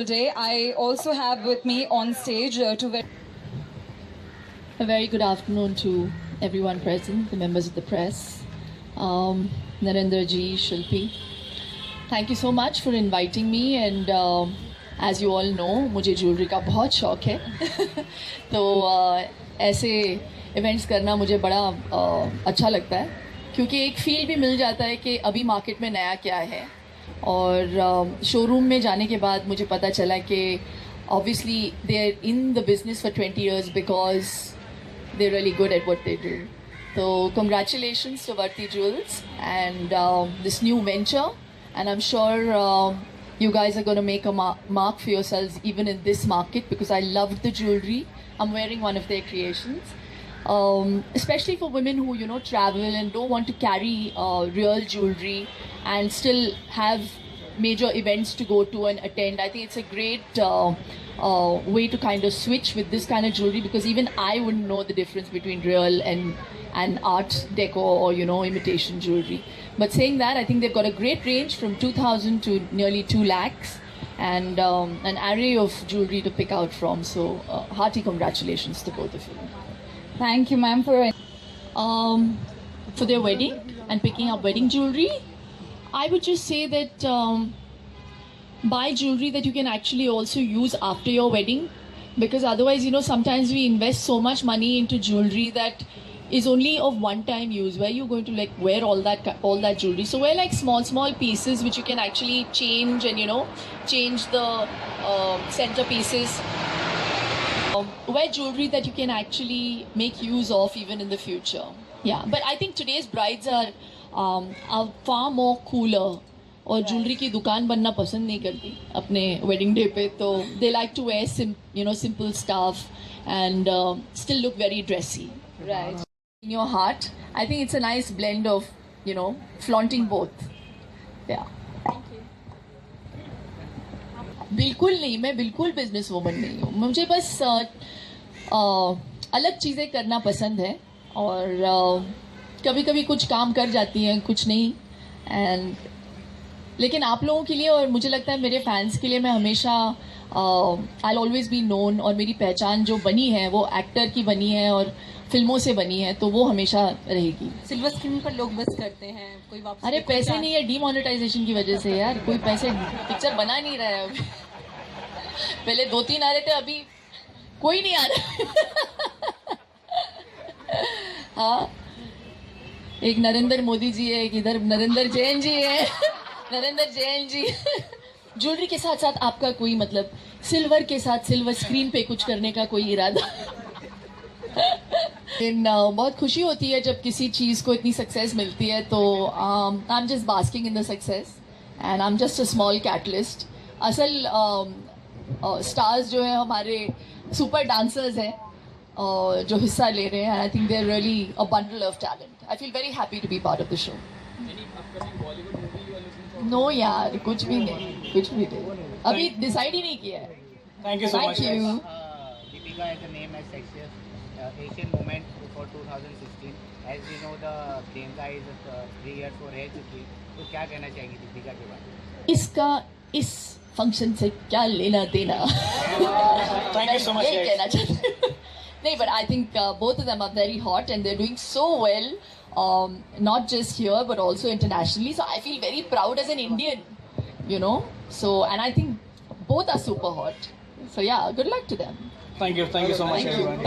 beautiful day. I also have with me on stage A very good afternoon to everyone present, the members of the press, Narendra ji, Shilpi. Thank you so much for inviting me, and as you all know, मुझे jewellery का बहुत शौक है तो ऐसे events करना मुझे बड़ा अच्छा लगता है, क्योंकि एक फील भी मिल जाता है कि अभी मार्केट में नया क्या है. और शोरूम में जाने के बाद मुझे पता चला कि obviously they're in the business for 20 years because they're really good at what they do. So congratulations to Varti Jewels and this new venture, and I'm sure you guys are going to make a mark for yourselves even in this market, because I loved the jewelry. I'm wearing one of their creations. Especially for women who travel and don't want to carry real jewelry and still have major events to go to and attend. I think it's a great way to kind of switch with this kind of jewelry, because even I wouldn't know the difference between real and art deco or imitation jewelry. But saying that, I think they've got a great range from 2,000 to nearly 2 lakhs and an array of jewelry to pick out from. So hearty congratulations to both of you. Thank you, ma'am, for their wedding and picking up wedding jewelry. I would just say that buy jewelry that you can actually also use after your wedding, because otherwise, sometimes we invest so much money into jewelry that is only of one-time use. Where you're going to wear all that jewelry? So wear small pieces which you can actually change and change the centerpieces. Wear jewelry that you can actually make use of even in the future. Yeah, but I think today's brides are far more cooler और jewellery की दुकान बनना पसंद नहीं करती अपने wedding day पे. तो they like to wear simple stuff and still look very dressy. right. In your heart, I think it's a nice blend of flaunting both. Yeah. बिल्कुल नहीं, मैं बिल्कुल बिजनेस वूमन नहीं हूँ. मुझे बस अलग चीज़ें करना पसंद है, और कभी कभी कुछ काम कर जाती हैं, कुछ नहीं. एंड लेकिन आप लोगों के लिए और मुझे लगता है मेरे फैंस के लिए मैं हमेशा आई ऑलवेज बी नोन, और मेरी पहचान जो बनी है वो एक्टर की बनी है और फिल्मों से बनी है, तो वो हमेशा रहेगी. सिल्वर स्क्रीन पर लोग बस करते हैं, कोई वापस. अरे पैसे नहीं है, डीमोनेटाइजेशन की वजह से यार. कोई पैसे, पिक्चर बना नहीं रहा है अभी. पहले 2-3 आ रहे थे, अभी कोई नहीं आ रहा. हाँ, एक नरेंद्र मोदी जी है, एक इधर नरेंद्र जैन जी है. नरेंद्र जैन जी. ज्वेलरी के साथ साथ आपका कोई सिल्वर के साथ सिल्वर स्क्रीन पे कुछ करने का कोई इरादा? बहुत खुशी होती है जब किसी चीज़ को इतनी सक्सेस मिलती है. तो I am just basking in the success and I am just a small catalyst. असल स्टार्स जो है हमारे सुपर डांसर्स हैं जो हिस्सा ले रहे हैं. I think they are really a bundle of talent. I feel very happy to be part of the show. No यार, कुछ भी नहीं. अभी डिसाइड ही नहीं किया है. Thank you so much. Thank you. Deepika has a name as Sexiest Asian Moment for 2016. As we know, the Priyanka is 3 years for रह चुकी. तो क्या कहना चाहेंगी दीपिका के बारे में? इसका इस फंक्शन से क्या लेना देना? Thank you so much. ये कहना चाहती. नहीं, but I think both of them are very hot and they're doing so well, not just here but also internationally. So I feel very proud as an Indian, So, and I think both are super hot. So yeah, good luck to them. Thank you so much, everyone.